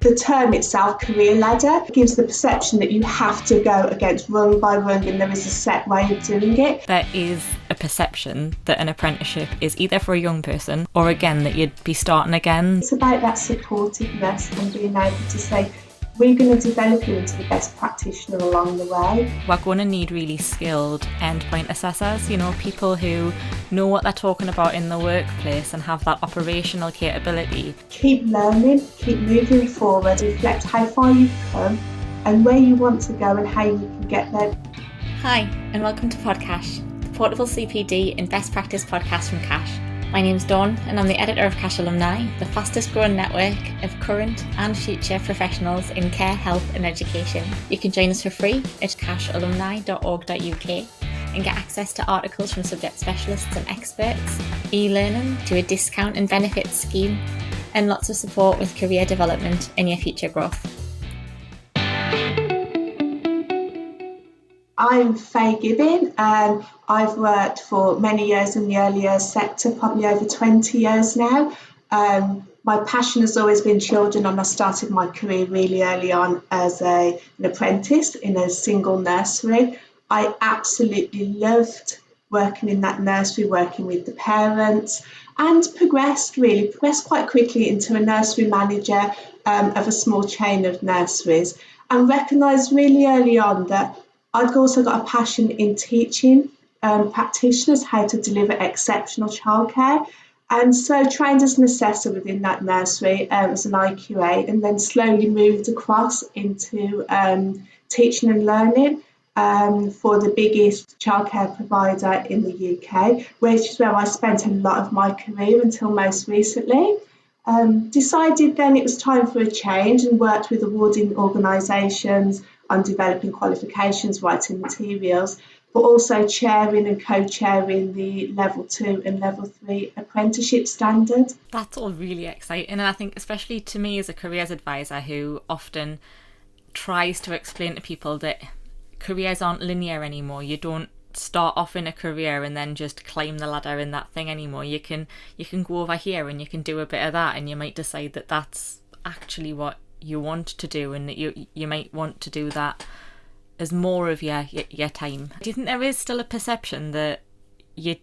The term itself, career ladder, gives the perception that you have to go against rung by rung and there is a set way of doing it. There is a perception that an apprenticeship is either for a young person or again that you'd be starting again. It's about that supportiveness and being able to say, we're going to develop you into the best practitioner along the way. We're going to need really skilled endpoint assessors, people who know what they're talking about in the workplace and have that operational capability. Keep learning, keep moving forward, reflect how far you've come and where you want to go and how you can get there. Hi, and welcome to Podcash, the portable CPD and best practice podcast from Cash. My name's Dawn and I'm the editor of Cash Alumni, the fastest growing network of current and future professionals in care, health and education. You can join us for free at cashalumni.org.uk and get access to articles from subject specialists and experts, e-learning to a discount and benefits scheme, and lots of support with career development and your future growth. I'm Fay Gibbin and I've worked for many years in the early years sector, probably over 20 years now. My passion has always been children and I started my career really early on as an apprentice in a single nursery. I absolutely loved working in that nursery, working with the parents and progressed quite quickly into a nursery manager of a small chain of nurseries and recognised really early on that I've also got a passion in teaching practitioners how to deliver exceptional childcare. And so trained as an assessor within that nursery as an IQA and then slowly moved across into teaching and learning for the biggest childcare provider in the UK, which is where I spent a lot of my career until most recently. Decided then it was time for a change and worked with awarding organisations on developing qualifications, writing materials, but also chairing and co-chairing the Level 2 and Level 3 Apprenticeship Standard. That's all really exciting, and I think especially to me as a careers advisor who often tries to explain to people that careers aren't linear anymore. You don't start off in a career and then just climb the ladder in that thing anymore. You can go over here and you can do a bit of that and you might decide that that's actually what you want to do and that you might want to do that as more of your time. Do you think there is still a perception that you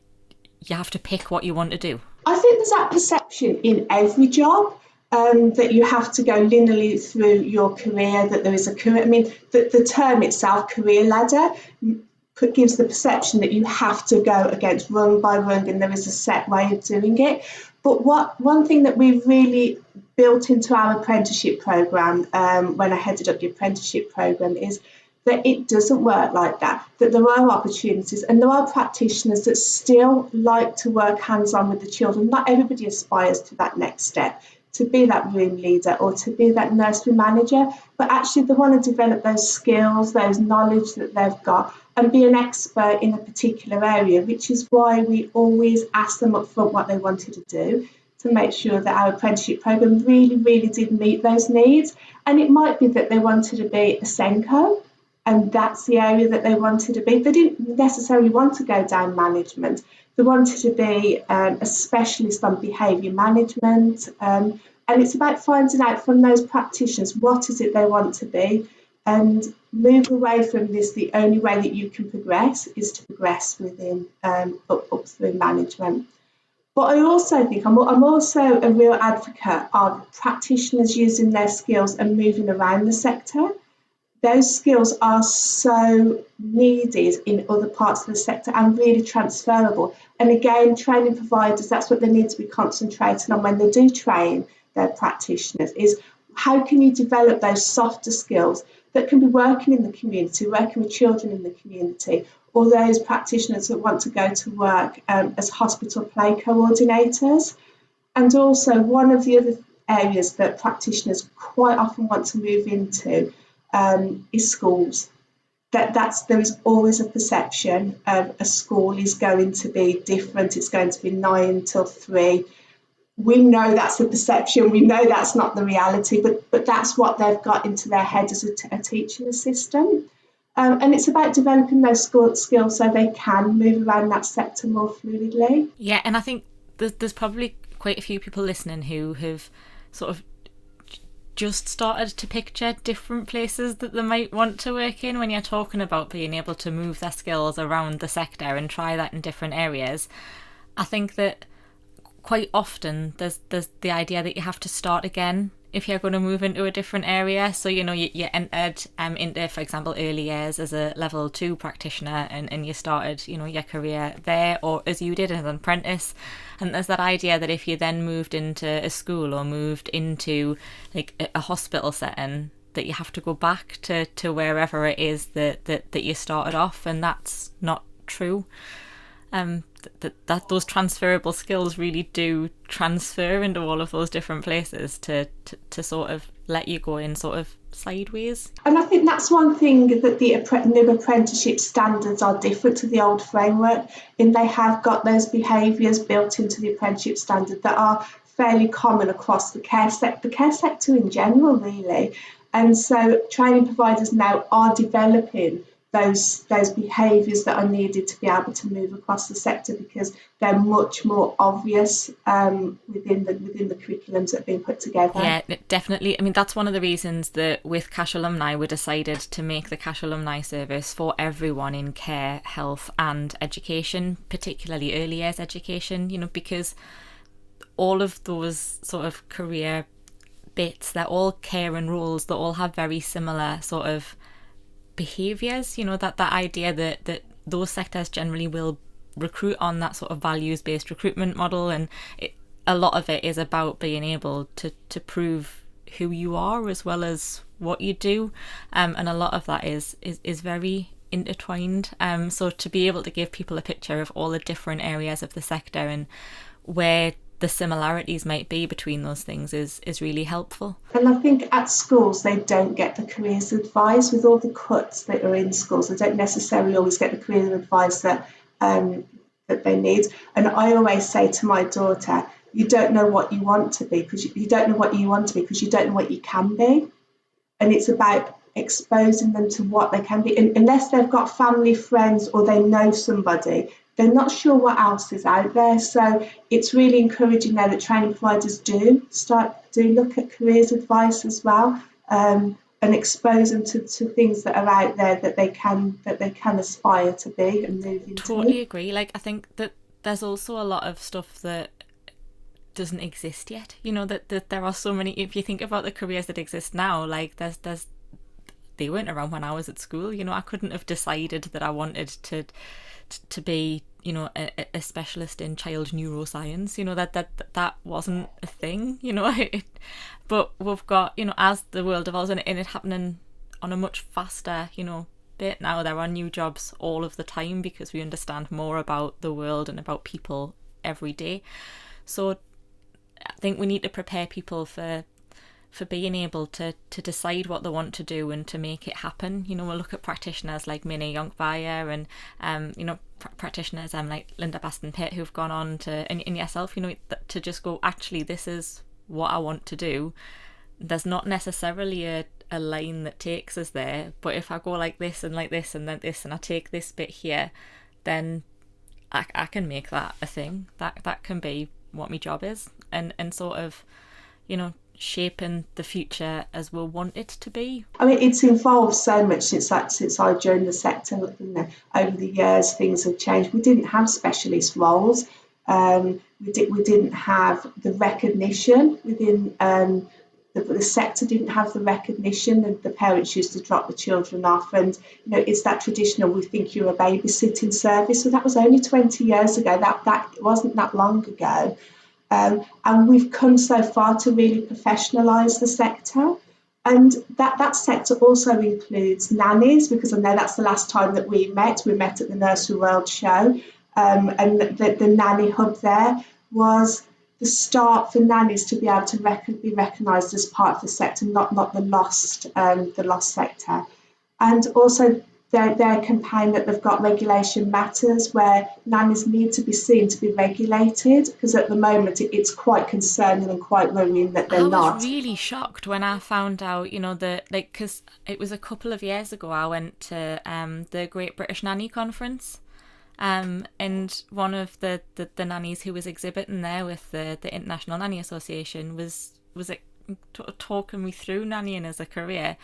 have to pick what you want to do? I think there's that perception in every job that you have to go linearly through your career, that there is a career. I mean, the term itself, career ladder, gives the perception that you have to go against rung by rung and there is a set way of doing it. But one thing that we've really built into our apprenticeship programme when I headed up the apprenticeship programme is that it doesn't work like that, that there are opportunities and there are practitioners that still like to work hands-on with the children. Not everybody aspires to that next step, to be that room leader or to be that nursery manager, but actually they want to develop those skills, those knowledge that they've got and be an expert in a particular area, which is why we always ask them up front what they wanted to do to make sure that our apprenticeship programme really, really did meet those needs. And it might be that they wanted to be a Senko and that's the area that they wanted to be. They didn't necessarily want to go down management. They wanted to be a specialist on behaviour management. And it's about finding out from those practitioners what is it they want to be and move away from this. The only way that you can progress is to progress within up through management. But I also think I'm also a real advocate of practitioners using their skills and moving around the sector. Those skills are so needed in other parts of the sector and really transferable. And again, training providers, that's what they need to be concentrating on when they do train their practitioners, is how can you develop those softer skills that can be working in the community, working with children in the community, or those practitioners that want to go to work as hospital play coordinators. And also one of the other areas that practitioners quite often want to move into is schools. There is always a perception of a school is going to be different. It's going to be 9 till 3. We know that's the perception. We know that's not the reality, but that's what they've got into their head as a teaching assistant. And it's about developing those skills so they can move around that sector more fluidly. Yeah, and I think there's probably quite a few people listening who have sort of just started to picture different places that they might want to work in when you're talking about being able to move their skills around the sector and try that in different areas. I think that quite often there's the idea that you have to start again if you're going to move into a different area. So, you entered into, for example, early years as a level 2 practitioner, and you started, your career there, or as you did as an apprentice. And there's that idea that if you then moved into a school or moved into like a hospital setting, that you have to go back to wherever it is that you started off, and that's not true. That those transferable skills really do transfer into all of those different places to sort of let you go in sort of sideways. And I think that's one thing that the new apprenticeship standards are different to the old framework, in they have got those behaviours built into the apprenticeship standard that are fairly common across the care sector in general, really. And so training providers now are developing those behaviours that are needed to be able to move across the sector, because they're much more obvious within the curriculums that are being put together. Yeah, definitely. I mean, that's one of the reasons that with Cash Alumni we decided to make the Cash Alumni service for everyone in care, health and education, particularly early years education, because all of those sort of career bits, they're all care and roles that all have very similar sort of behaviours, that idea that those sectors generally will recruit on that sort of values-based recruitment model, and a lot of it is about being able to prove who you are as well as what you do, and a lot of that is very intertwined, so to be able to give people a picture of all the different areas of the sector and where the similarities might be between those things is really helpful. And I think at schools they don't get the careers advice with all the cuts that are in schools. They don't necessarily always get the career advice that they need. And I always say to my daughter, you don't know what you want to be because you don't know what you want to be because you don't know what you can be. And it's about exposing them to what they can be. And unless they've got family, friends, or they know somebody, they're not sure what else is out there. So it's really encouraging now that training providers do look at careers advice as well, and expose them to things that are out there that they can aspire to be and move into. Totally agree. Like, I think that there's also a lot of stuff that doesn't exist yet. That there are so many. If you think about the careers that exist now, like there's they weren't around when I was at school. I couldn't have decided that I wanted to be a specialist in child neuroscience, that wasn't a thing, but we've got, as the world evolves and it happening on a much faster bit now. There are new jobs all of the time because we understand more about the world and about people every day. So I think we need to prepare people for being able to decide what they want to do and to make it happen. We'll look at practitioners like Minnie Young-Vaya and practitioners like Linda Baston-Pitt, who've gone on to, and yourself, to just go, actually, this is what I want to do. There's not necessarily a line that takes us there, but if I go like this and then this, and I take this bit here, then I can make that a thing. That can be what my job is, and sort of, shaping the future as we'll want it to be. I mean, it's evolved so much since I joined the sector. Over the years, things have changed. We didn't have specialist roles. We didn't have the recognition within the sector. Didn't have the recognition, and the parents used to drop the children off. And it's that traditional. We think you're a babysitting service. So that was only 20 years ago. That wasn't that long ago. And we've come so far to really professionalise the sector. And that sector also includes nannies, because I know that's the last time that we met. We met at the Nursery World Show, and the nanny hub there was the start for nannies to be able to be recognised as part of the sector, not the lost sector. And also their campaign that they've got, Regulation Matters, where nannies need to be seen to be regulated, because at the moment it's quite concerning and quite worrying that they're not. I was really shocked when I found out, because it was a couple of years ago I went to the Great British Nanny Conference, and one of the nannies who was exhibiting there with the International Nanny Association was talking me through nannying as a career.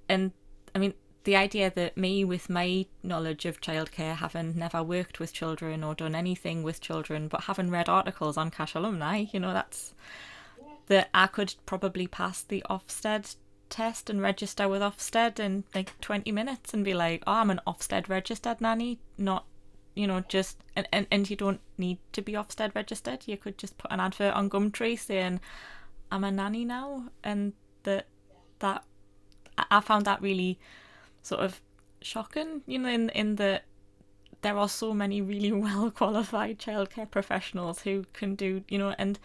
And I mean, the idea that me, with my knowledge of childcare, having never worked with children or done anything with children, but having read articles on Cash Alumni, that's that I could probably pass the Ofsted test and register with Ofsted in like 20 minutes and be like, oh, I'm an Ofsted registered nanny, not, just, and you don't need to be Ofsted registered. You could just put an advert on Gumtree saying, I'm a nanny now. And that I found that really sort of shocking, in that there are so many really well qualified childcare professionals who can do, and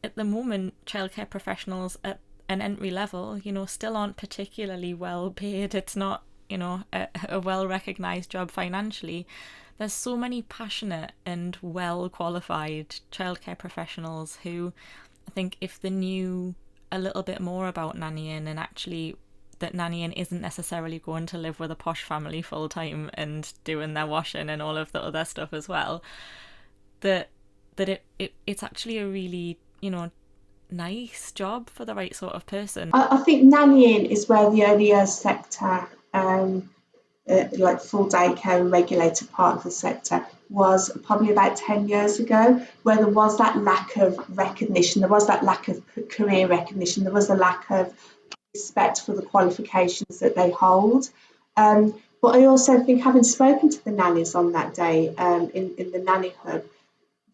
at the moment childcare professionals at an entry level, still aren't particularly well paid. It's not, a well recognised job financially. There's so many passionate and well qualified childcare professionals who, I think, if they knew a little bit more about nannying, and actually that nannying isn't necessarily going to live with a posh family full time and doing their washing and all of the other stuff as well, that it's actually a really, nice job for the right sort of person. I think nannying is where the early years sector, like full daycare and regulated part of the sector, was probably about 10 years ago, where there was that lack of recognition, there was that lack of career recognition, there was a lack of respect for the qualifications that they hold. But I also think, having spoken to the nannies on that day in the nanny hub,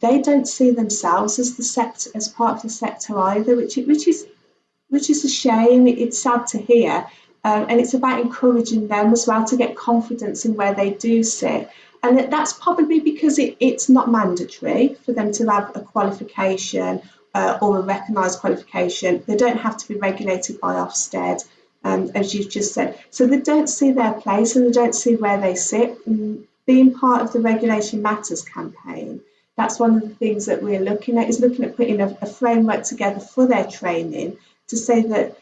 they don't see themselves as the sector, as part of the sector either, which is a shame. It's sad to hear, and it's about encouraging them as well to get confidence in where they do sit. And that's probably because it's not mandatory for them to have a qualification or a recognised qualification. They don't have to be regulated by Ofsted, as you've just said. So they don't see their place and they don't see where they sit. And being part of the Regulation Matters campaign, that's one of the things that we're looking at, is looking at putting a framework together for their training to say that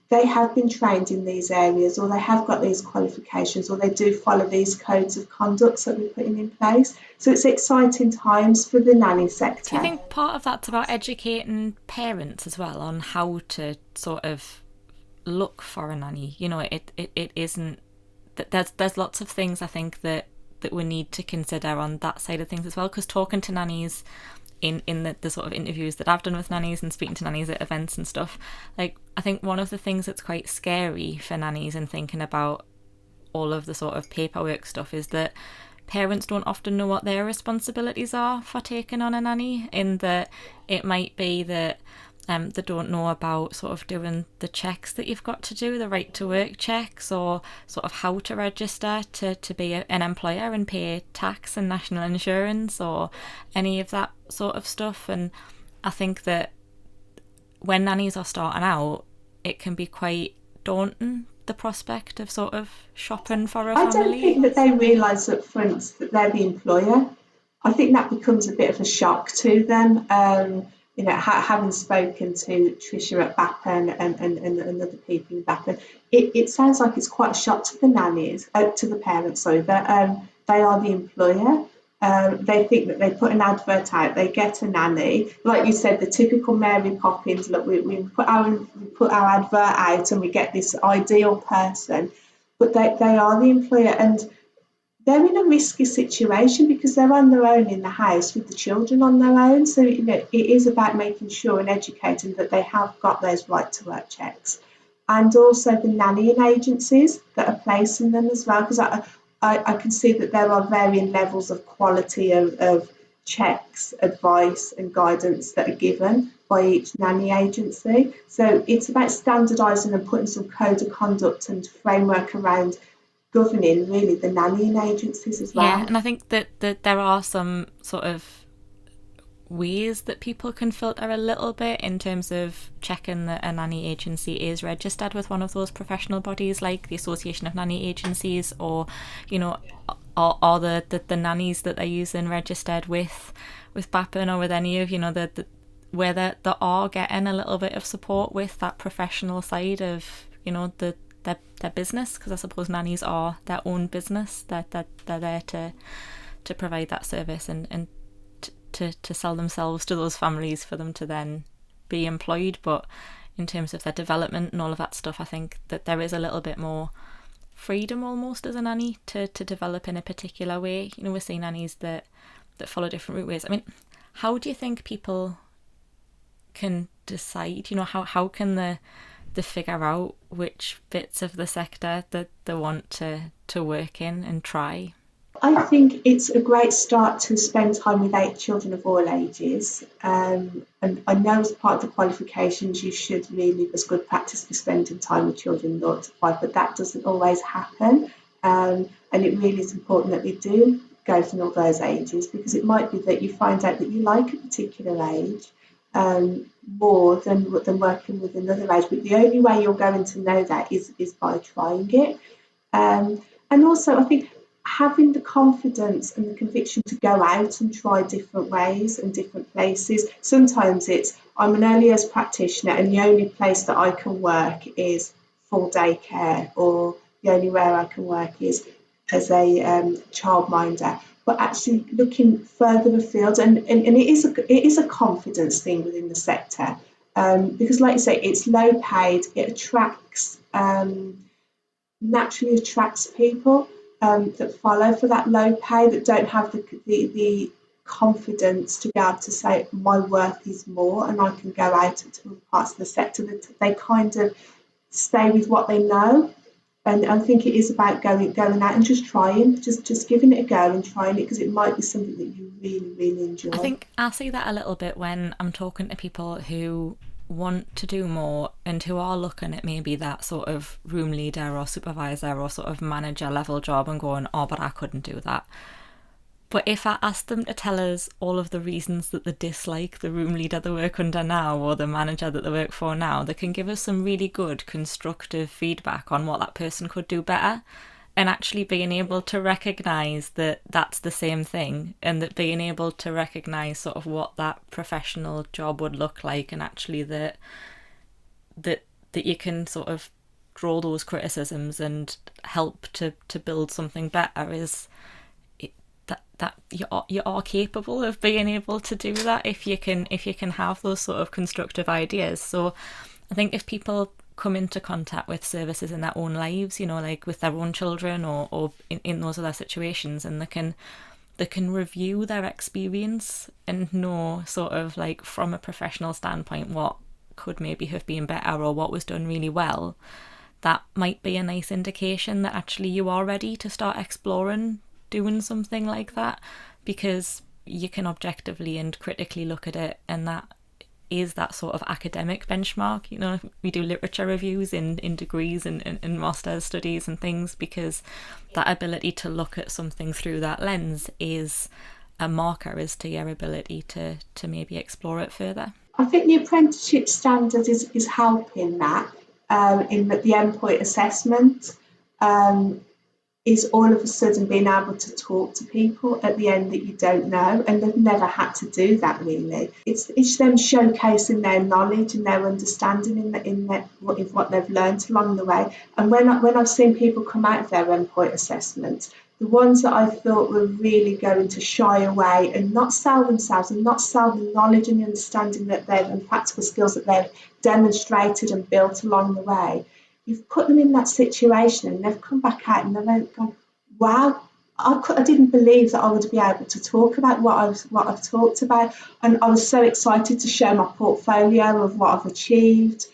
they have been trained in these areas, or they have got these qualifications, or they do follow these codes of conduct that we're putting in place. So it's exciting times for the nanny sector. Do you think part of that's about educating parents as well on how to sort of look for a nanny? It isn't that there's lots of things I think that we need to consider on that side of things as well, because talking to nannies in the sort of interviews that I've done with nannies and speaking to nannies at events and stuff, like, I think one of the things that's quite scary for nannies and thinking about all of the sort of paperwork stuff is that parents don't often know what their responsibilities are for taking on a nanny, in that it might be that they don't know about sort of doing the checks that you've got to do, the right to work checks, or sort of how to register to be an employer and pay tax and national insurance, or any of that sort of stuff. And I think that when nannies are starting out, it can be quite daunting, the prospect of sort of shopping for a family. I don't think that they realise up front that they're the employer. I think that becomes a bit of a shock to them. Having spoken to Tricia at Bappen and other people in Bappen, it sounds like it's quite a shock to the nannies, to the parents, that they are the employer. They think that they put an advert out, they get a nanny, like you said, the typical Mary Poppins. Look, we put our advert out and we get this ideal person, but they are the employer, and they're in a risky situation because they're on their own in the house with the children on their own. So it is about making sure and educating that they have got those right to work checks, and also the nannying agencies that are placing them as well, because I can see that there are varying levels of quality of checks, advice and guidance that are given by each nanny agency. So it's about standardising and putting some code of conduct and framework around governing really the nannying agencies as well. Yeah, and I think that there are some sort of ways that people can filter a little bit in terms of checking that a nanny agency is registered with one of those professional bodies like the Association of Nanny Agencies, or or the nannies that they're using registered with Bappen or with any of where they are getting a little bit of support with that professional side of their business, because I suppose nannies are their own business. They're there to provide that service and to sell themselves to those families for them to then be employed. But in terms of their development and all of that stuff. I think that there is a little bit more freedom almost as a nanny to develop in a particular way. You know, we're seeing nannies that follow different route ways. I mean, how do you think people can decide, you know, how can they figure out which bits of the sector that they want to work in and try? I think it's a great start to spend time with children of all ages. And I know as part of the qualifications you should really, as good practice, be spending time with children 0 to 5, but that doesn't always happen. And it really is important that we do go from all those ages, because it might be that you find out that you like a particular age more than working with another age. But the only way you're going to know that is by trying it. And also, I think having the confidence and the conviction to go out and try different ways and different places. Sometimes it's, I'm an early years practitioner and the only place that I can work is full daycare, or the only way I can work is as a childminder. But actually looking further afield, and it is a confidence thing within the sector, because like you say, it's low paid, it attracts, naturally attracts people that follow for that low pay, that don't have the confidence to be able to say my worth is more and I can go out into other parts of the sector. That they kind of stay with what they know. And I think it is about going out and just trying, just giving it a go and trying it, because it might be something that you really, really enjoy. I think I see that a little bit when I'm talking to people who want to do more and who are looking at maybe that sort of room leader or supervisor or sort of manager level job and going, oh, but I couldn't do that. But if I ask them to tell us all of the reasons that they dislike the room leader they work under now or the manager that they work for now, they can give us some really good constructive feedback on what that person could do better, and actually being able to recognise that that's the same thing, and that being able to recognise sort of what that professional job would look like, and actually that you can sort of draw those criticisms and help to build something better is that you are capable of being able to do that if you can have those sort of constructive ideas. So I think if people come into contact with services in their own lives, you know, like with their own children or in those other situations, and they can review their experience and know sort of like from a professional standpoint what could maybe have been better or what was done really well, that might be a nice indication that actually you are ready to start exploring doing something like that, because you can objectively and critically look at it, and that is that sort of academic benchmark. You know, we do literature reviews in degrees and master's studies and things, because that ability to look at something through that lens is a marker as to your ability to maybe explore it further. I think the Apprenticeship Standard is helping that, in that the endpoint assessment is all of a sudden being able to talk to people at the end that you don't know, and they've never had to do that really. It's them showcasing their knowledge and their understanding in what they've learned along the way. And when I've seen people come out of their endpoint assessments, the ones that I thought were really going to shy away and not sell themselves and not sell the knowledge and the understanding that and practical skills that they've demonstrated and built along the way, you've put them in that situation and they've come back out and they've gone, wow, I didn't believe that I would be able to talk about what I've talked about. And I was so excited to share my portfolio of what I've achieved.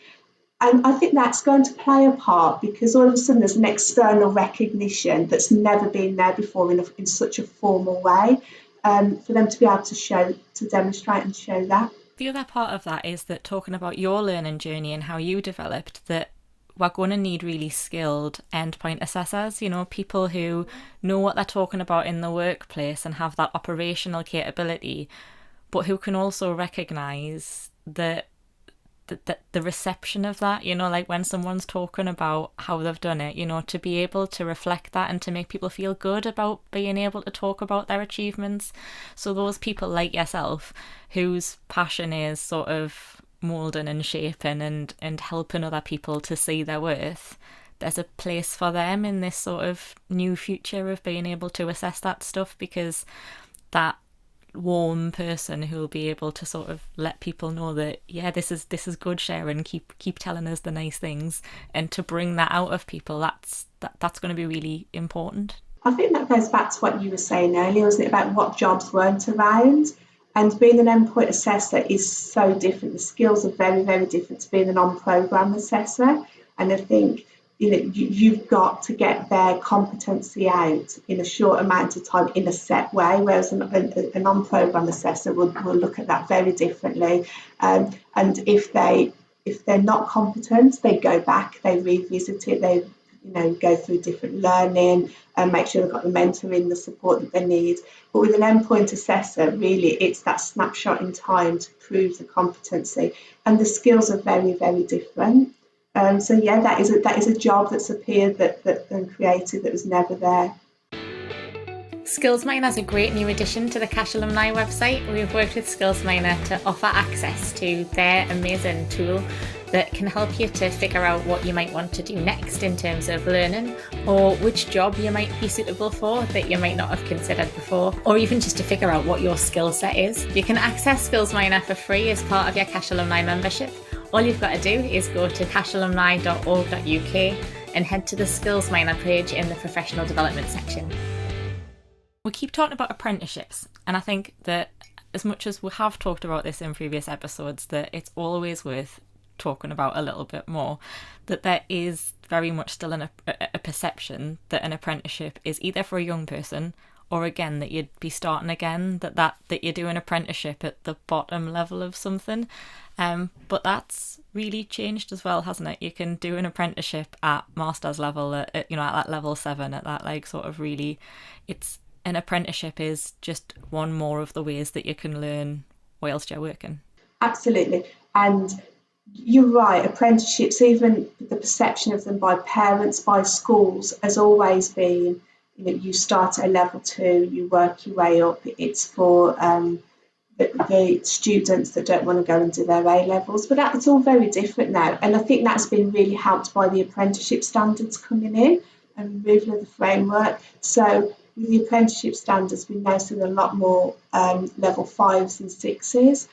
And I think that's going to play a part, because all of a sudden there's an external recognition that's never been there before in such a formal way, for them to be able to demonstrate and show that. The other part of that is that, talking about your learning journey and how you developed, that we're going to need really skilled endpoint assessors, you know, people who know what they're talking about in the workplace and have that operational capability, but who can also recognise the reception of that, you know, like when someone's talking about how they've done it, you know, to be able to reflect that and to make people feel good about being able to talk about their achievements. So those people like yourself, whose passion is sort of moulding and shaping and helping other people to see their worth, there's a place for them in this sort of new future of being able to assess that stuff, because that warm person who will be able to sort of let people know that, yeah, this is good, Sharon, keep telling us the nice things, and to bring that out of people, that's going to be really important. I think that goes back to what you were saying earlier, wasn't it, about what jobs weren't around. And being an endpoint assessor is so different. The skills are very, very different to being an on-programme assessor. And I think, you've got to get their competency out in a short amount of time in a set way, whereas an on-programme assessor will look at that very differently. And if they're not competent, they go back, they revisit it, they go through different learning and make sure they've got the mentoring, the support that they need. But with an endpoint assessor, really, it's that snapshot in time to prove the competency, and the skills are very, very different. So yeah, that is a job that's appeared and created that was never there. SkillsMiner is a great new addition to the Cash Alumni website. We've worked with SkillsMiner to offer access to their amazing tool that can help you to figure out what you might want to do next in terms of learning, or which job you might be suitable for that you might not have considered before, or even just to figure out what your skill set is. You can access SkillsMiner for free as part of your Cash Alumni membership. All you've got to do is go to cashalumni.org.uk and head to the SkillsMiner page in the professional development section. We keep talking about apprenticeships, and I think that as much as we have talked about this in previous episodes, that it's always worth talking about a little bit more, that there is very much still a perception that an apprenticeship is either for a young person, or again that you'd be starting again, that you do an apprenticeship at the bottom level of something. But that's really changed as well, hasn't it? You can do an apprenticeship at master's level, at that level 7, at that sort of really, it's an apprenticeship is just one more of the ways that you can learn whilst you're working. Absolutely. And you're right, apprenticeships, even the perception of them by parents, by schools, has always been, you start at a level 2, you work your way up. It's for the students that don't want to go and do their A-levels. But it's all very different now. And I think that's been really helped by the apprenticeship standards coming in and removal of the framework. So with the apprenticeship standards, we now see a lot more level 5s and 6s.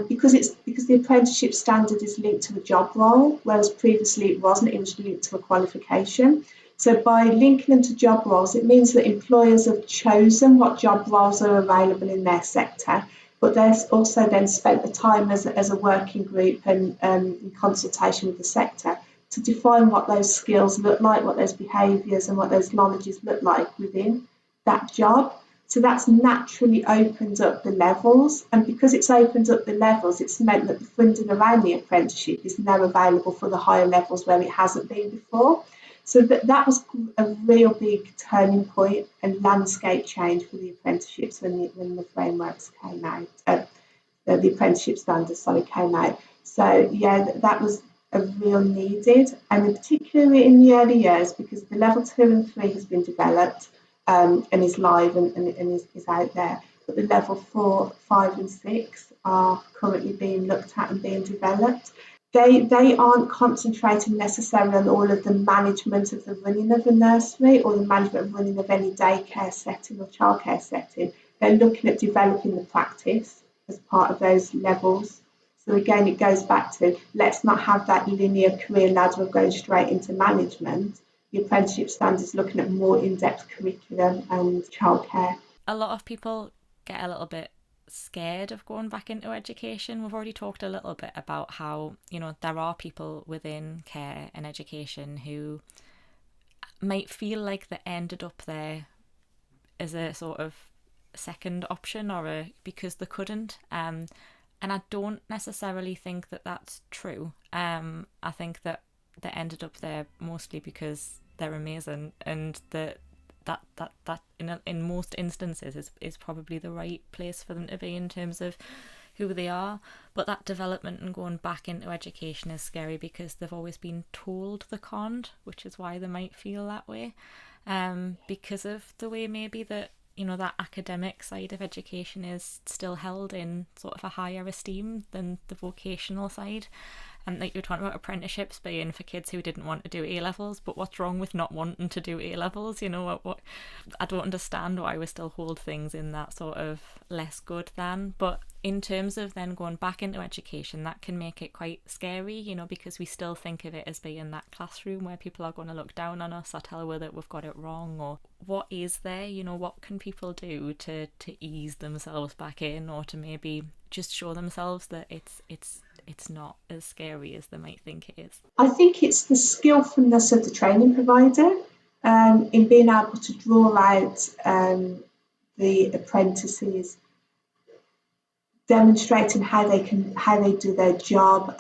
Because the apprenticeship standard is linked to a job role, whereas previously it wasn't, it was linked to a qualification. So by linking them to job roles, it means that employers have chosen what job roles are available in their sector, but they've also then spent the time as a working group and in consultation with the sector to define what those skills look like, what those behaviours and what those knowledges look like within that job. So that's naturally opened up the levels, and because it's opened up the levels, it's meant that the funding around the apprenticeship is now available for the higher levels where it hasn't been before. So that was a real big turning point and landscape change for the apprenticeships when the frameworks came out, the apprenticeship standards came out. So yeah, that was a real needed, and particularly in the early years, because the level 2 and 3 has been developed. And is live and is out there. But the level 4, 5 and 6 are currently being looked at and being developed. They aren't concentrating necessarily on all of the management of the running of a nursery or the management of running of any daycare setting or childcare setting. They're looking at developing the practice as part of those levels. So again, it goes back to, let's not have that linear career ladder of going straight into management. The apprenticeship standard is looking at more in-depth curriculum and childcare. A lot of people get a little bit scared of going back into education. We've already talked a little bit about how, there are people within care and education who might feel like they ended up there as a sort of second option or because they couldn't. And I don't necessarily think that that's true. I think that they ended up there mostly because they're amazing, and that in most instances is probably the right place for them to be in terms of who they are. But that development and going back into education is scary because they've always been told they can't, which is why they might feel that way, because of the way maybe that that academic side of education is still held in sort of a higher esteem than the vocational side. And like you're talking about apprenticeships being for kids who didn't want to do A-levels, but what's wrong with not wanting to do A-levels? What I don't understand why we still hold things in that sort of less good than. But in terms of then going back into education, that can make it quite scary, because we still think of it as being that classroom where people are going to look down on us or tell us that we've got it wrong. Or what is there, what can people do to ease themselves back in, or to maybe just show themselves that it's not as scary as they might think it is? I think it's the skillfulness of the training provider in being able to draw out the apprentices, demonstrating how they do their job,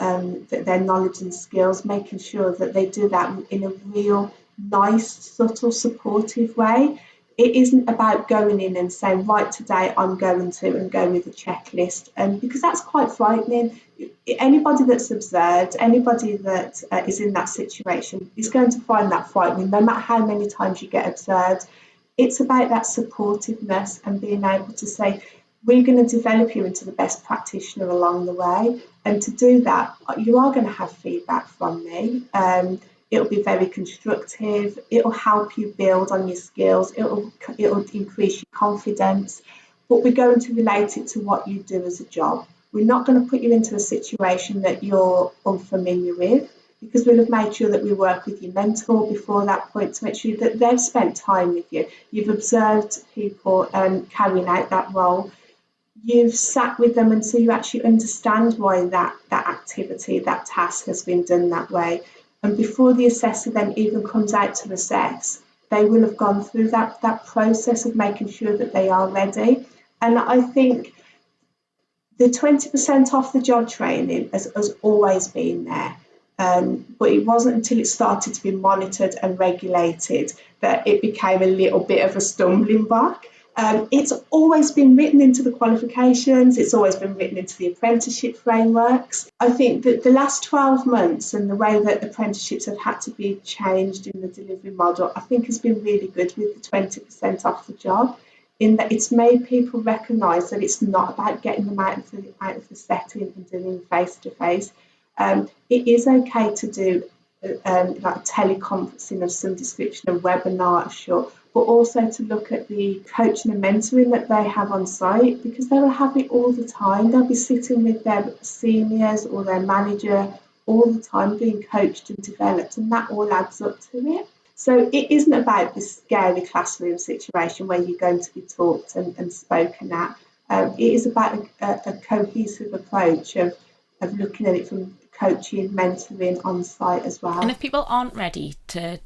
their knowledge and skills, making sure that they do that in a real nice, subtle, supportive way. It isn't about going in and saying, right, today I'm going to, and go with a checklist, because that's quite frightening. Anybody that's observed, anybody that is in that situation is going to find that frightening, no matter how many times you get observed. It's about that supportiveness and being able to say, we're going to develop you into the best practitioner along the way. And to do that, you are going to have feedback from me. It'll be very constructive. It'll help you build on your skills. It'll increase your confidence. But we're going to relate it to what you do as a job. We're not going to put you into a situation that you're unfamiliar with, because we'll have made sure that we work with your mentor before that point to make sure that they've spent time with you. You've observed people carrying out that role. You've sat with them, and so you actually understand why that activity, that task has been done that way. And before the assessor then even comes out to assess, they will have gone through that process of making sure that they are ready. And I think the 20% off the job training has always been there. But it wasn't until it started to be monitored and regulated that it became a little bit of a stumbling block. It's always been written into the qualifications, it's always been written into the apprenticeship frameworks. I think that the last 12 months and the way that apprenticeships have had to be changed in the delivery model, I think has been really good with the 20% off the job, in that it's made people recognise that it's not about getting them out of the setting and doing face-to-face. It is okay to do like teleconferencing of some description, a webinar, sure, but also to look at the coaching and mentoring that they have on site, because they will have it all the time. They'll be sitting with their seniors or their manager all the time being coached and developed, and that all adds up to it. So it isn't about this scary classroom situation where you're going to be taught and spoken at. It is about a cohesive approach of looking at it from coaching, mentoring on site as well. And if people aren't ready to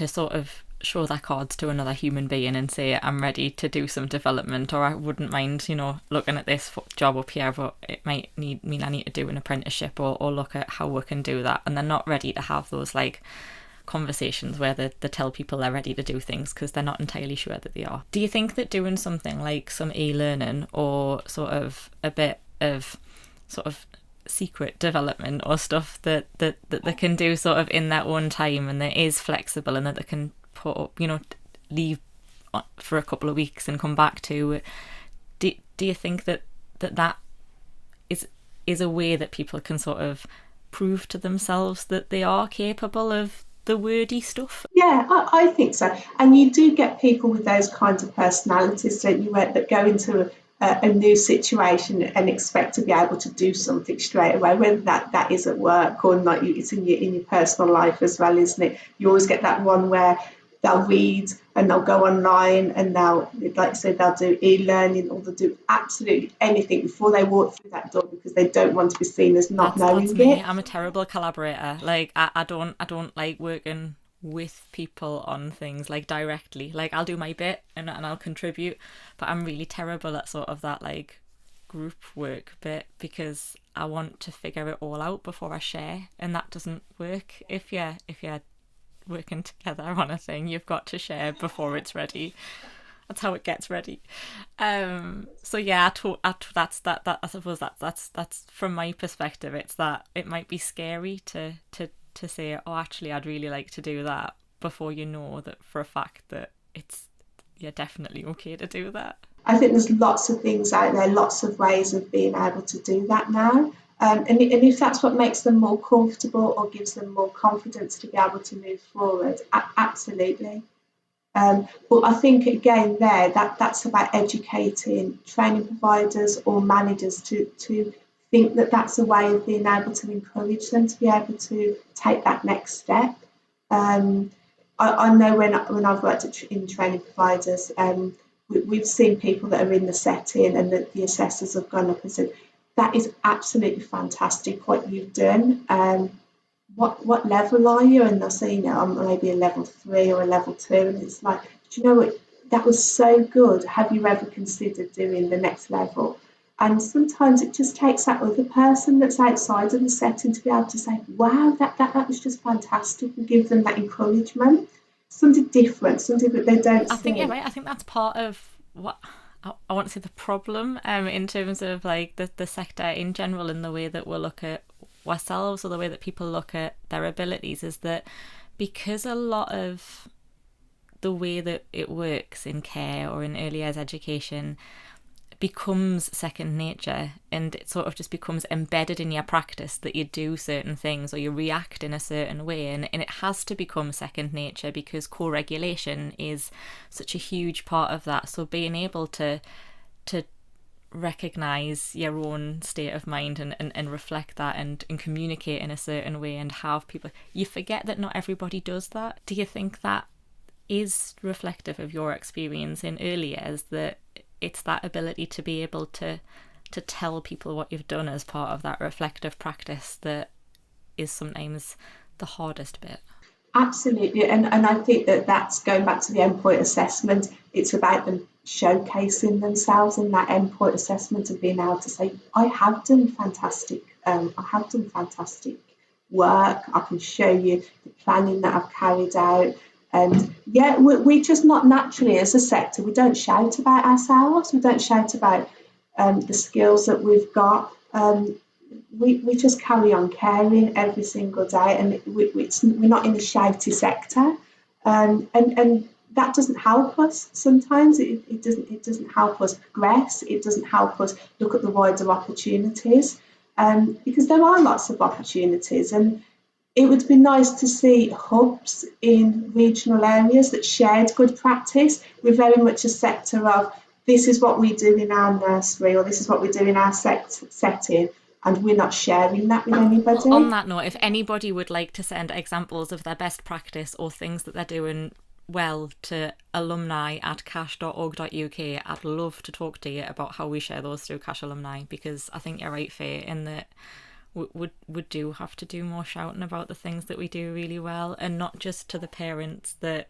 sort of show their cards to another human being and say, I'm ready to do some development, or I wouldn't mind, looking at this job up here, but it might mean I need to do an apprenticeship, or look at how we can do that, and they're not ready to have those like conversations where they tell people they're ready to do things because they're not entirely sure that they are. Do you think that doing something like some e-learning, or sort of a bit of sort of secret development or stuff that they can do sort of in their own time, and that is flexible, and that they can put up, leave for a couple of weeks and come back to, do you think that is a way that people can sort of prove to themselves that they are capable of the wordy stuff? Yeah, I think so. And you do get people with those kinds of personalities, don't you, that go into a new situation and expect to be able to do something straight away, whether that is at work or not. It's in your personal life as well, isn't it? You always get that one where they'll read and they'll go online and they'll, like I said, they'll do e-learning, or they'll do absolutely anything before they walk through that door because they don't want to be seen as not knowing that's me. it. I'm a terrible collaborator. Like I don't like working with people on things like directly. Like I'll do my bit and I'll contribute, but I'm really terrible at sort of that like group work bit, because I want to figure it all out before I share, and that doesn't work if you're working together on a thing. You've got to share before it's ready. That's how it gets ready. So yeah, that's I suppose that's from my perspective. It's that it might be scary to say, oh, actually I'd really like to do that, before you know that for a fact that it's you're definitely okay to do that. I think there's lots of things out there, lots of ways of being able to do that now. And if that's what makes them more comfortable or gives them more confidence to be able to move forward, absolutely. But I think again that's about educating training providers or managers to think that that's a way of being able to encourage them to be able to take that next step. I know when I've worked in training providers, we've seen people that are in the setting and that the assessors have gone up and said, that is absolutely fantastic what you've done. What level are you? And they'll say, I'm maybe a level 3 or a level 2. And it's like, do you know what? That was so good. Have you ever considered doing the next level? And sometimes it just takes that other person that's outside of the setting to be able to say, wow, that was just fantastic, and give them that encouragement. Something different, something that they don't see. I think you're right. I think that's part of what I want to say the problem in terms of like the sector in general, and the way that we'll look at ourselves or the way that people look at their abilities, is that because a lot of the way that it works in care or in early years education becomes second nature, and it sort of just becomes embedded in your practice that you do certain things or you react in a certain way, and it has to become second nature because co-regulation is such a huge part of that. So being able to recognise your own state of mind and reflect that and communicate in a certain way and have people, you forget that not everybody does that. Do you think that is reflective of your experience in early years, that it's that ability to be able to tell people what you've done as part of that reflective practice that is sometimes the hardest bit? Absolutely, and I think that's going back to the endpoint assessment. It's about them showcasing themselves in that endpoint assessment and being able to say, I have done fantastic work. I can show you the planning that I've carried out. And yeah, we're just not naturally, as a sector, we don't shout about ourselves. We don't shout about the skills that we've got. We just carry on caring every single day, and we're not in a shouty sector, and that doesn't help us. Sometimes it doesn't help us progress. It doesn't help us look at the wider opportunities, because there are lots of opportunities, and it would be nice to see hubs in regional areas that shared good practice. We're very much a sector of, this is what we do in our nursery, or this is what we do in our setting, and we're not sharing that with anybody. On that note, if anybody would like to send examples of their best practice or things that they're doing well to alumni@cash.org.uk, I'd love to talk to you about how we share those through Cash Alumni, because I think you're right, Faye, in that we do have to do more shouting about the things that we do really well, and not just to the parents that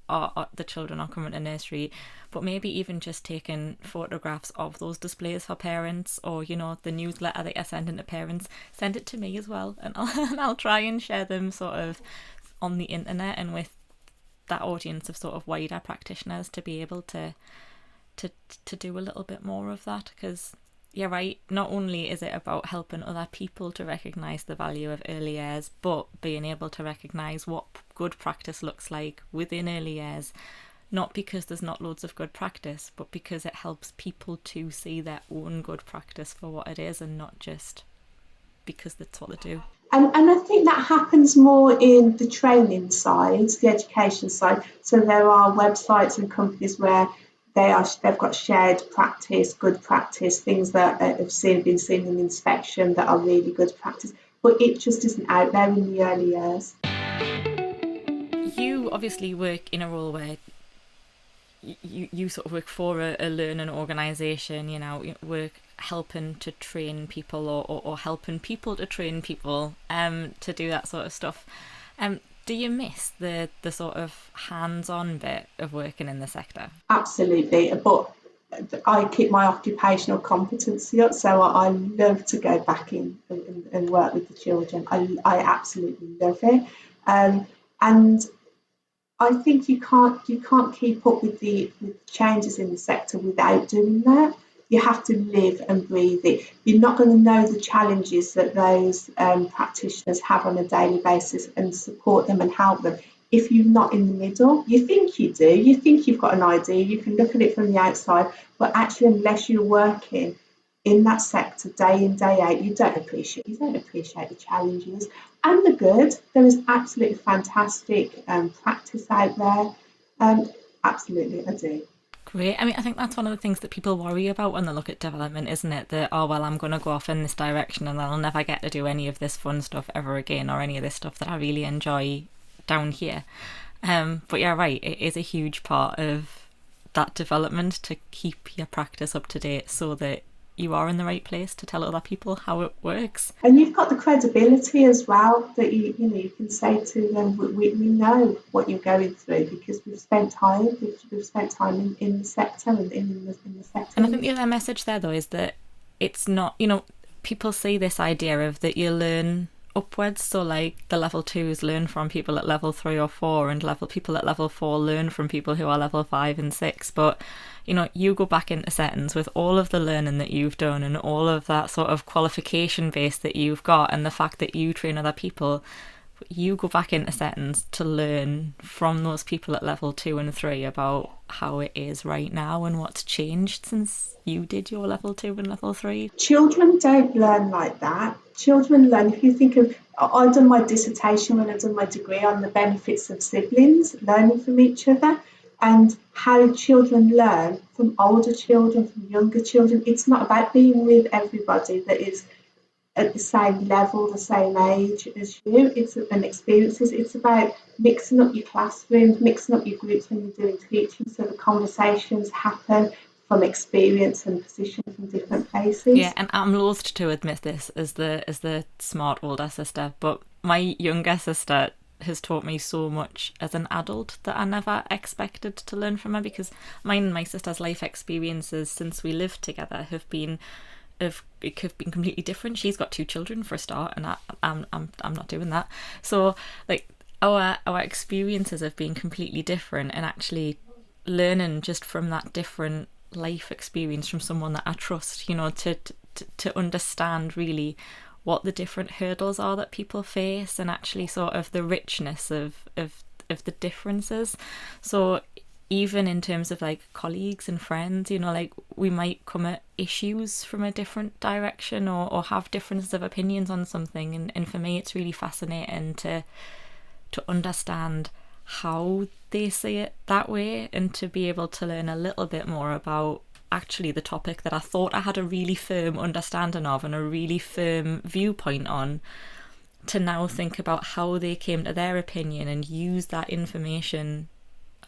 are the children are coming to nursery, but maybe even just taking photographs of those displays for parents, or the newsletter that you're sending to parents, send it to me as well, and I'll try and share them sort of on the internet and with that audience of sort of wider practitioners to be able to do a little bit more of that. Because you're right, not only is it about helping other people to recognise the value of early years, but being able to recognise what good practice looks like within early years, not because there's not loads of good practice, but because it helps people to see their own good practice for what it is, and not just because that's what they do. And I think that happens more in the training side, the education side. So there are websites and companies where they've got shared practice, good practice, things that have been seen in inspection that are really good practice, but it just isn't out there in the early years. You obviously work in a role where you sort of work for a learning organisation, work helping to train people or helping people to train people to do that sort of stuff. Do you miss the sort of hands-on bit of working in the sector? Absolutely, but I keep my occupational competency up, so I love to go back in and work with the children. I absolutely love it, and I think you can't keep up with the changes in the sector without doing that. You have to live and breathe it. You're not going to know the challenges that those practitioners have on a daily basis and support them and help them if you're not in the middle. You think you do, you think you've got an idea, you can look at it from the outside, but actually unless you're working in that sector day in, day out, you don't appreciate the challenges and the good. There is absolutely fantastic practice out there. Absolutely, I do. Great. I mean, I think that's one of the things that people worry about when they look at development, isn't it? That, oh, well, I'm going to go off in this direction and I'll never get to do any of this fun stuff ever again, or any of this stuff that I really enjoy down here. But yeah, right, it is a huge part of that development to keep your practice up to date so that you are in the right place to tell other people how it works. And you've got the credibility as well that you can say to them, we know what you're going through because we've spent time in the sector and in the sector. And I think the other message there though is that it's not, people see this idea of that you learn upwards, so like the level 2s learn from people at level 3 or 4, and people at level 4 learn from people who are level 5 and 6, but you go back into settings with all of the learning that you've done and all of that sort of qualification base that you've got, and the fact that you train other people, you go back into settings to learn from those people at level 2 and 3 about how it is right now and what's changed since you did your level 2 and level 3. Children don't learn like that. Children learn, if you think of, I've done my dissertation when I've done my degree on the benefits of siblings, learning from each other, and how children learn from older children, from younger children. It's not about being with everybody that is at the same level, the same age as you. It's an experiences. It's about mixing up your classrooms, mixing up your groups when you're doing teaching, so the conversations happen from experience and position from different places. Yeah, and I'm loath to admit this as the smart older sister, but my younger sister has taught me so much as an adult that I never expected to learn from her, because mine and my sister's life experiences since we lived together have been completely different. She's got 2 children for a start, and I'm not doing that. So like our experiences have been completely different, and actually learning just from that different life experience from someone that I trust, to understand really what the different hurdles are that people face, and actually sort of the richness of the differences. So even in terms of like colleagues and friends, like we might come at issues from a different direction or have differences of opinions on something, and for me it's really fascinating to understand how they see it that way, and to be able to learn a little bit more about actually the topic that I thought I had a really firm understanding of and a really firm viewpoint on, to now think about how they came to their opinion and use that information.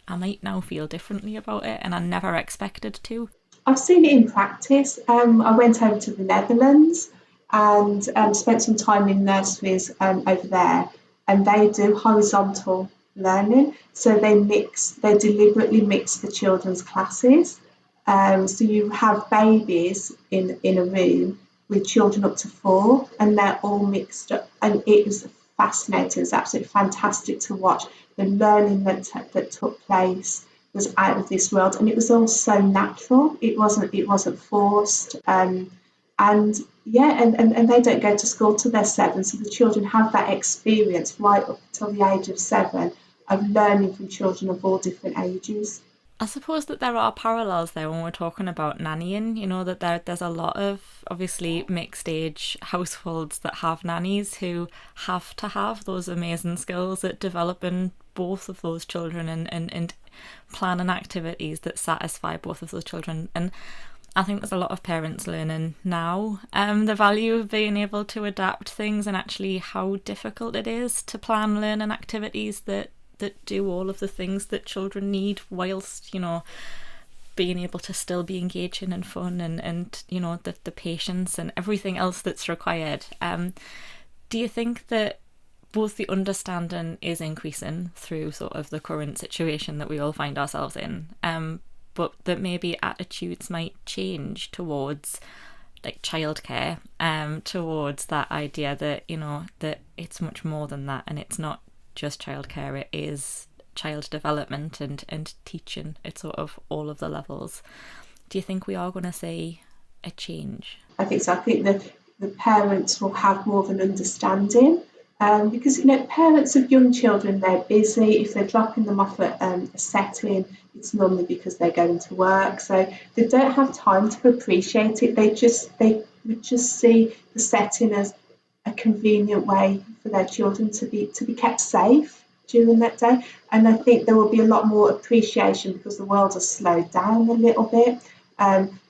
I might now feel differently about it, and I never expected to. I've seen it in practice. I went over to the Netherlands and spent some time in nurseries over there, and they do horizontal learning. So they deliberately mix the children's classes. So you have babies in a room with children up to 4, and they're all mixed up, and it was fascinating. It was absolutely fantastic to watch. The learning that took place was out of this world, and it was all so natural. It wasn't forced, and they don't go to school till they're 7, so the children have that experience right up till the age of 7 of learning from children of all different ages. I suppose that there are parallels there when we're talking about nannying, that there's a lot of obviously mixed age households that have nannies who have to have those amazing skills at developing both of those children and planning activities that satisfy both of those children. And I think there's a lot of parents learning now the value of being able to adapt things, and actually how difficult it is to plan learning activities that do all of the things that children need, whilst being able to still be engaging and fun and the patience and everything else that's required. Do you think that both the understanding is increasing through sort of the current situation that we all find ourselves in, but that maybe attitudes might change towards like childcare, towards that idea that that it's much more than that, and it's not just childcare, it is child development and teaching at sort of all of the levels. Do you think we are going to see a change? I think so. I think that the parents will have more of an understanding Because parents of young children, they're busy. If they're dropping them off at a setting, it's normally because they're going to work, so they don't have time to appreciate it. They would just see the setting as a convenient way for their children to be kept safe during that day. And I think there will be a lot more appreciation because the world has slowed down a little bit.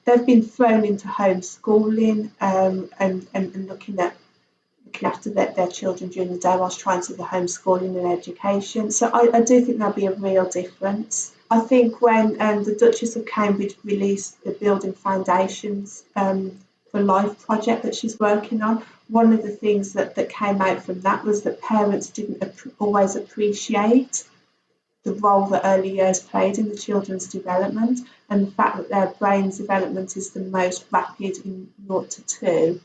They've been thrown into homeschooling and looking after their children during the day whilst trying to do the homeschooling and education. So I do think there'll be a real difference. I think when the Duchess of Cambridge released the Building Foundations for Life project that she's working on, one of the things that came out from that was that parents didn't always appreciate the role that early years played in the children's development, and the fact that their brain's development is the most rapid in 0 to 2.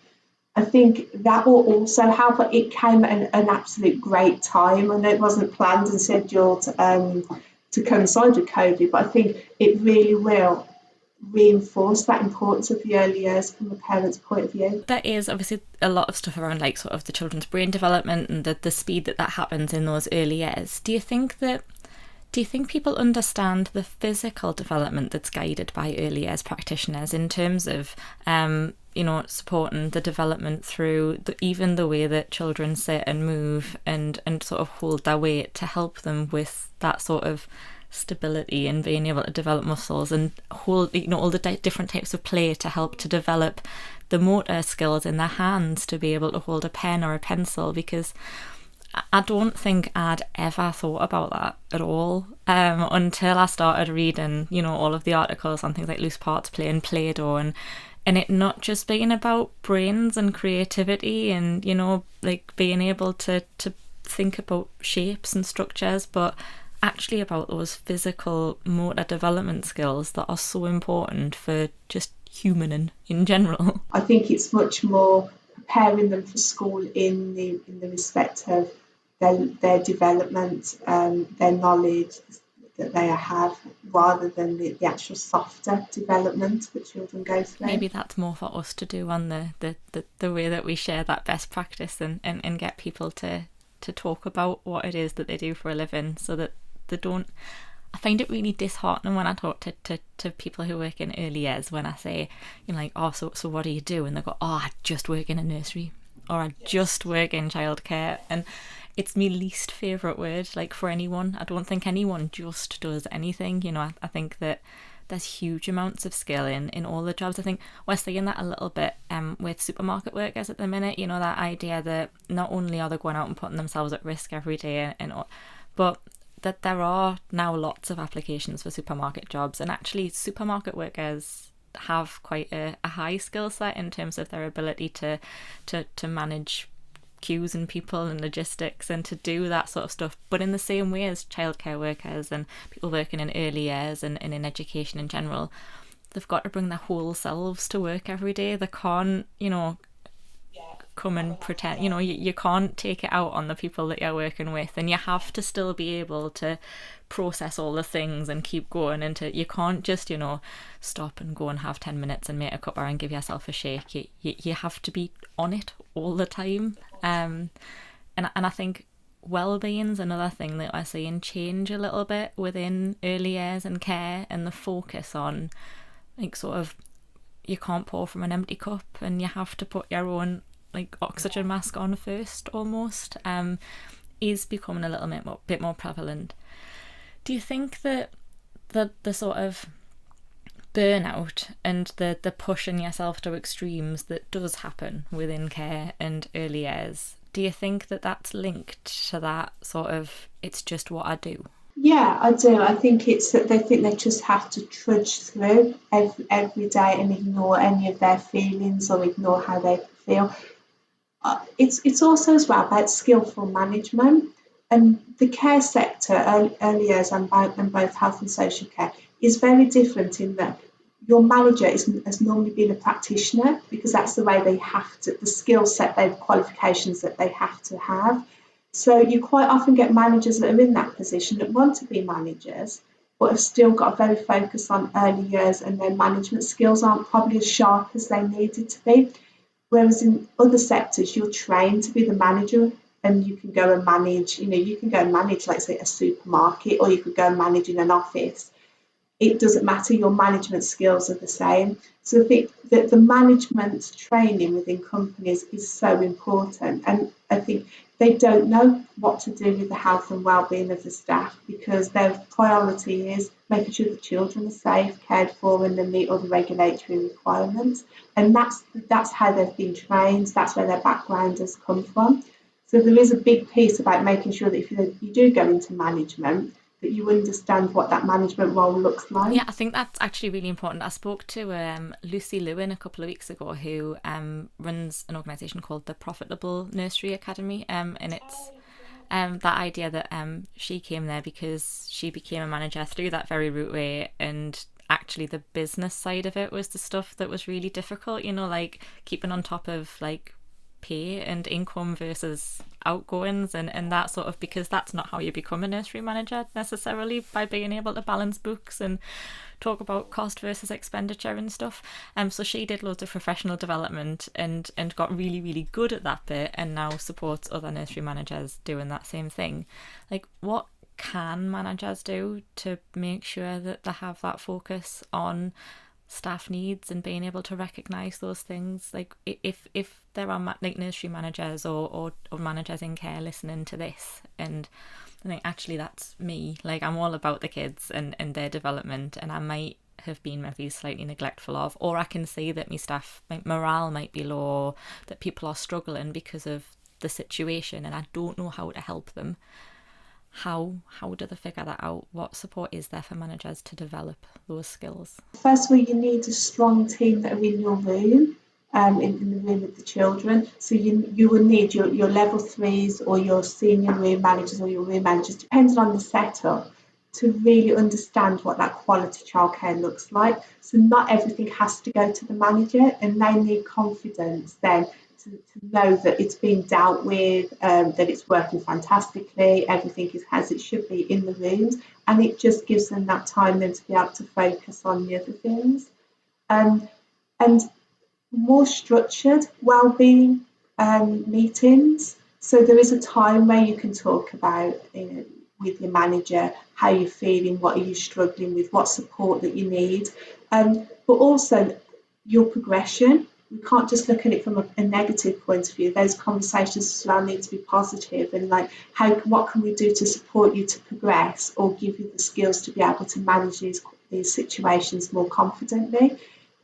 I think that will also help. It came at an absolute great time. I know it wasn't planned and scheduled to coincide with COVID, but I think it really will reinforce that importance of the early years from a parent's point of view. There is obviously a lot of stuff around like sort of the children's brain development and the speed that happens in those early years. Do you think people understand the physical development that's guided by early years practitioners in terms of supporting the development through even the way that children sit and move and sort of hold their weight to help them with that sort of stability and being able to develop muscles and hold all the different types of play to help to develop the motor skills in their hands to be able to hold a pen or a pencil? Because I don't think I'd ever thought about that at all until I started reading all of the articles on things like loose parts play and Play-Doh and it not just being about brains and creativity and like being able to think about shapes and structures, but actually about those physical motor development skills that are so important for just humaning in general. I think it's much more preparing them for school in the respect of their development, their knowledge that they have, rather than the actual softer development that children go through. Maybe that's more for us to do on the way that we share that best practice and get people to talk about what it is that they do for a living, so that they don't. I find it really disheartening when I talk to people who work in early years, when I say, so what do you do? And they go, I just work in a nursery, or I just work in childcare. And it's my least favourite word, like, for anyone. I don't think anyone just does anything. I think that there's huge amounts of skill in all the jobs. I think we're seeing that a little bit with supermarket workers at the minute, that idea that not only are they going out and putting themselves at risk every day, but that there are now lots of applications for supermarket jobs, and actually supermarket workers have quite a high skill set in terms of their ability to manage queues and people and logistics and to do that sort of stuff, but in the same way as childcare workers and people working in early years and in education in general, they've got to bring their whole selves to work every day. They can't come and pretend, you can't take it out on the people that you're working with, and you have to still be able to process all the things and keep going, and you can't just stop and go and have 10 minutes and make a cuppa and give yourself a shake. You have to be on it all the time, and I think well-being's another thing that we're seeing change a little bit within early years and care, and the focus on like sort of, you can't pour from an empty cup and you have to put your own like oxygen mask on first, almost, is becoming a little bit more prevalent. Do you think that the sort of burnout and the pushing yourself to extremes that does happen within care and early years, do you think that that's linked to that sort of, it's just what I do? Yeah, I do. I think it's that they think they just have to trudge through every day and ignore any of their feelings or ignore how they feel. It's also as well about skillful management, and the care sector, early years and both health and social care, is very different in that your manager has normally been a practitioner, because that's the way they have to, the skill set, the qualifications that they have to have. So you quite often get managers that are in that position that want to be managers, but have still got a very focus on early years, and their management skills aren't probably as sharp as they needed to be. Whereas in other sectors, you're trained to be the manager and you can go and manage, you can go and manage, like say, a supermarket, or you could go and manage in an office. It doesn't matter, your management skills are the same. So I think that the management training within companies is so important. And I think they don't know what to do with the health and well-being of the staff, because their priority is making sure the children are safe, cared for, and they meet all the regulatory requirements. And that's how they've been trained, that's where their background has come from. So there is a big piece about making sure that if you do go into management, that you understand what that management role looks like. Yeah, I think that's actually really important. I spoke to Lucy Lewin a couple of weeks ago, who runs an organisation called the Profitable Nursery Academy, and it's that idea that she came there because she became a manager through that very route way, and actually the business side of it was the stuff that was really difficult, like keeping on top of like pay and income versus outgoings and that sort of, because that's not how you become a nursery manager necessarily, by being able to balance books and talk about cost versus expenditure and stuff. So she did loads of professional development and got really, really good at that bit, and now supports other nursery managers doing that same thing. Like, what can managers do to make sure that they have that focus on staff needs and being able to recognise those things? Like, if there are like nursery managers or managers in care listening to this, and I think actually that's me, like I'm all about the kids and their development, and I might have been maybe slightly neglectful of, or I can see that my staff morale might be low, that people are struggling because of the situation, and I don't know how to help them. How do they figure that out? What support is there for managers to develop those skills? First of all, you need a strong team that are in your room, in the room with the children. So you will need your level 3s or your senior room managers or your room managers, depending on the setup, to really understand what that quality childcare looks like. So not everything has to go to the manager, and they need confidence then to know that it's being dealt with, that it's working fantastically, everything is as it should be in the rooms, and it just gives them that time then to be able to focus on the other things. And more structured wellbeing meetings. So there is a time where you can talk about, with your manager, how you're feeling, what are you struggling with, what support that you need, but also your progression. We can't just look at it from a negative point of view. Those conversations as well need to be positive, and like what can we do to support you to progress, or give you the skills to be able to manage these situations more confidently,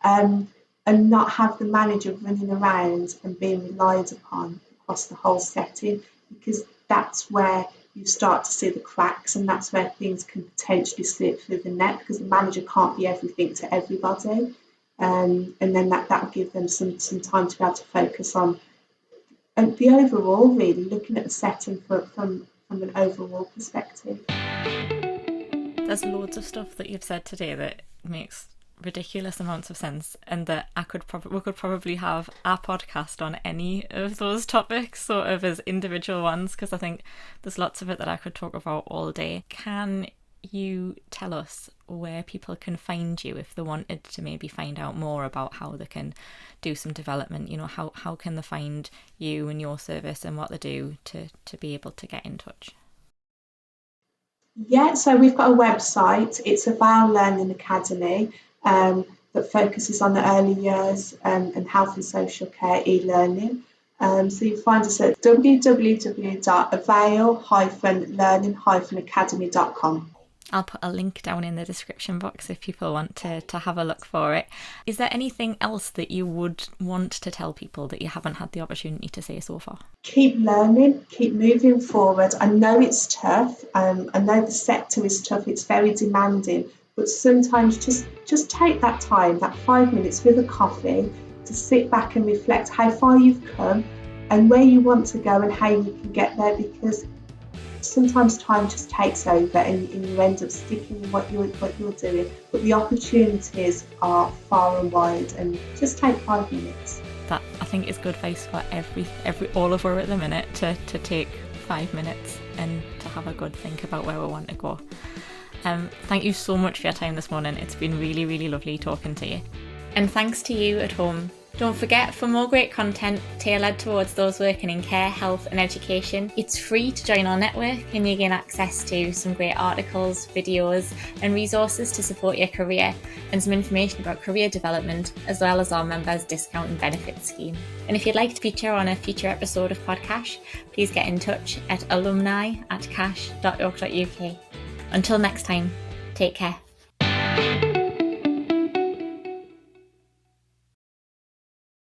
and not have the manager running around and being relied upon across the whole setting, because that's where you start to see the cracks, and that's where things can potentially slip through the net, because the manager can't be everything to everybody. And then that will give them some time to be able to focus on the overall, really looking at the setting from an overall perspective. There's loads of stuff that you've said today that makes ridiculous amounts of sense, and that we could probably have our podcast on any of those topics sort of as individual ones, because I think there's lots of it that I could talk about all day. Can you tell us where people can find you if they wanted to maybe find out more about how they can do some development? How can they find you and your service and what they do to be able to get in touch? Yeah, so we've got a website. It's Avail Learning Academy, that focuses on the early years and health and social care e-learning. So you find us at www.avail-learning-academy.com. I'll put a link down in the description box if people want to have a look for it. Is there anything else that you would want to tell people that you haven't had the opportunity to say so far? Keep learning, keep moving forward. I know it's tough. I know the sector is tough. It's very demanding. But sometimes just take that time, that 5 minutes with a coffee, to sit back and reflect how far you've come and where you want to go and how you can get there, because sometimes time just takes over and you end up sticking with what you're doing, but the opportunities are far and wide, and just take 5 minutes. That, I think, is good advice for all of us at the minute, to take 5 minutes and to have a good think about where we want to go. Thank you so much for your time this morning. It's been really, really lovely talking to you. And thanks to you at home Don't forget, for more great content tailored towards those working in care, health and education, it's free to join our network and you gain access to some great articles, videos and resources to support your career, and some information about career development, as well as our members' discount and benefits scheme. And if you'd like to feature on a future episode of Podcash, please get in touch at alumni@cash.org.uk. Until next time, take care.